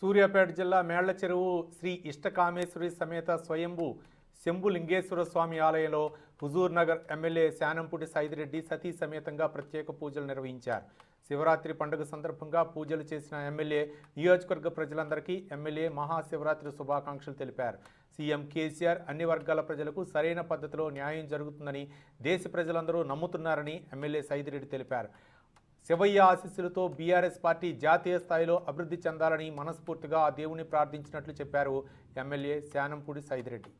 సూర్యాపేట జిల్లా మేళ్ల చెరువు శ్రీ ఇష్టకామేశ్వరి సమేత స్వయంభూ శంభులింగేశ్వర స్వామి ఆలయంలో హుజూర్ నగర్ ఎమ్మెల్యే శానంపూడి సైదిరెడ్డి సతీ సమేతంగా ప్రత్యేక పూజలు నిర్వహించారు. శివరాత్రి పండుగ సందర్భంగా పూజలు చేసిన ఎమ్మెల్యే నియోజకవర్గ ప్రజలందరికీ ఎమ్మెల్యే మహాశివరాత్రి శుభాకాంక్షలు తెలిపారు. సీఎం కేసీఆర్ అన్ని వర్గాల ప్రజలకు సరైన పద్ధతిలో న్యాయం జరుగుతుందని దేశ ప్రజలందరూ నమ్ముతున్నారని ఎమ్మెల్యే సైదిరెడ్డి తెలిపారు. శివయ్య ఆశీస్సులతో బీఆర్ఎస్ పార్టీ జాతీయ స్థాయిలో అభివృద్ధి చెందాలని మనస్ఫూర్తిగా ఆ దేవుని ప్రార్థించినట్లు చెప్పారు ఎమ్మెల్యే శానంపూడి సైదిరెడ్డి.